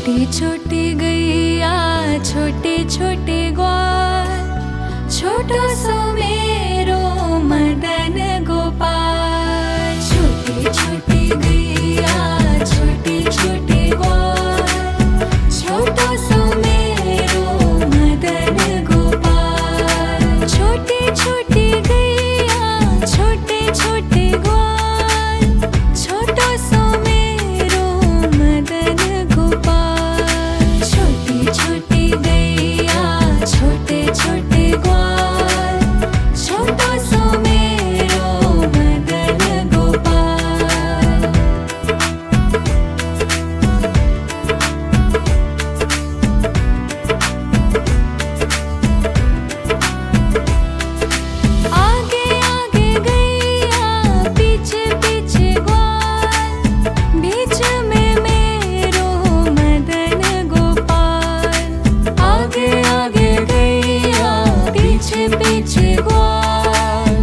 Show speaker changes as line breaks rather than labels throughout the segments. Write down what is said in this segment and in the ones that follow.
छोटी छोटी गैया छोटे छोटे ग्वाल, छोटो सो मेरो मदन गोपाल। छोटी छोटी गैया छोटे छोटे ग्वाल, छोटो सो मेरो मदन गोपाल। छोटी छोटी गैया छोटे छोटे ग्वाल, छोटो सो मेरो मदन गोपाल। छोटी छोटी गैया छोटे छोटे ग्वाल, छोटो सो मेरो मदन गोपाल। आगे आगे गैया पीछे पीछे ग्वाल, बीच में मेरो मदन गोपाल। आगे आगे गैया पीछे पीछे ग्वाल,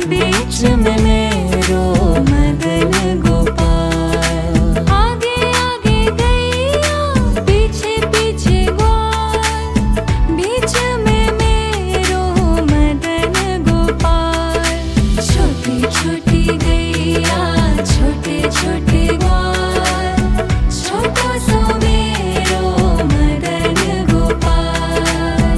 बीच में मेरो मदन गोपाल। आगे आगे गैया पीछे पीछे ग्वाल, बीच में मेरो मदन गोपाल। छोटी छोटी गैया छोटे छोटे ग्वाल, छोटो सो मेरो मदन गोपाल।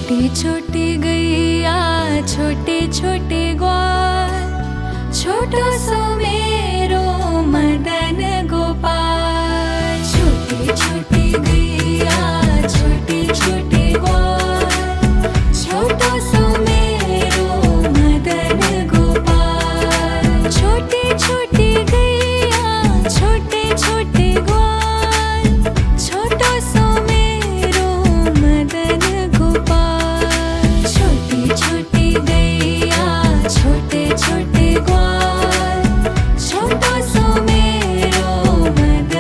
छोटी छोटी गैया छोटे छोटे ग्वाल, छोटो सो मेरो मदन गोपाल। छोटी छोटी गैया छोटे छोटे ग्वाल, छोटो सो मेरो मदन गोपाल। छोटी छोटी गैया छोटे छोटे ग्वाल, छोटो सो मेरो मदन गोपाल। छोटी छोटी गैया छोटे छोटे ग्वाल, छोटो सो मेरो मदन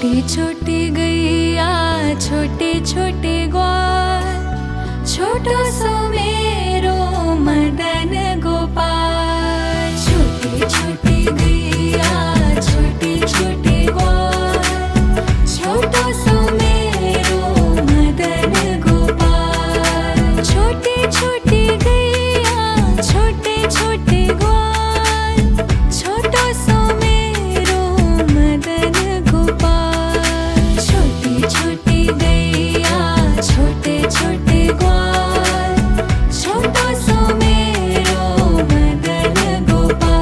छोटी छोटी गैया छोटे छोटे ग्वाल, छोटो सो मेरो मदन गोपाल। छोटी छोटी गैया छोटे छोटे ग्वाल, छोटो सो मेरो मदन गोपाल। छोटी छोटी गैया छोटे छोटे ग्वाल, छोटो सो मेरो मदन गोपाल। छोटी छोटी गैया छोटे छोटे ग्वाल, छोटो सो मेरो मदन गोपाल।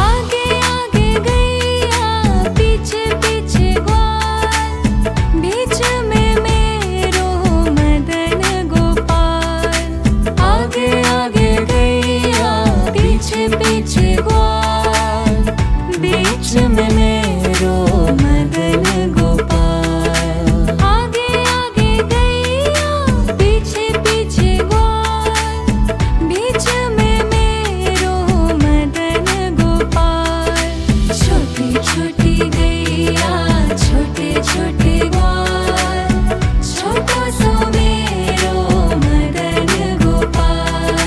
आगे आगे गैया पीछे पीछे ग्वाल, बीच में मेरो मदन गोपाल। आगे आगे गैया पीछे पीछे ग्वाल, बीच में मेरो मदन गोपाल। आगे आगे गैया पीछे पीछे ग्वाल, बीच में मेरो मदन गोपाल। छोटी छोटी गैया छोटे छोटे ग्वाल, छोटो सो मेरो मदन गोपाल।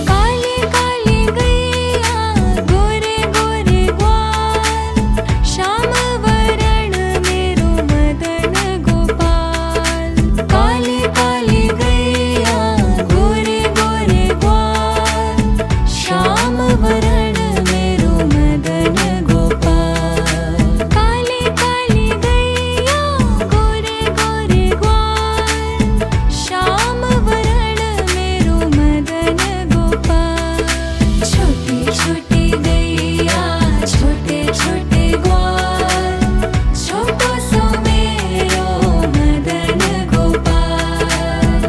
काली काली गैया गोरे गोरे ग्वाल, श्याम वरण मेरो मदन गोपाल। काली काली गैया गोरे गोरे ग्वाल, श्याम वरण मेरो मदन गोपाल। काली काली गैया गोरे गोरे ग्वाल, श्याम वरण मेरो मदन गोपाल। छोटी छोटी गैया छोटे छोटे ग्वाल, छोटो सो मेरो मदन गोपाल।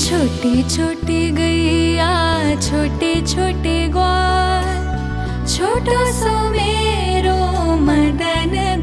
छोटी छोटी गैया छोटे छोटे ग्वाल, छोटो सो मेरो मदन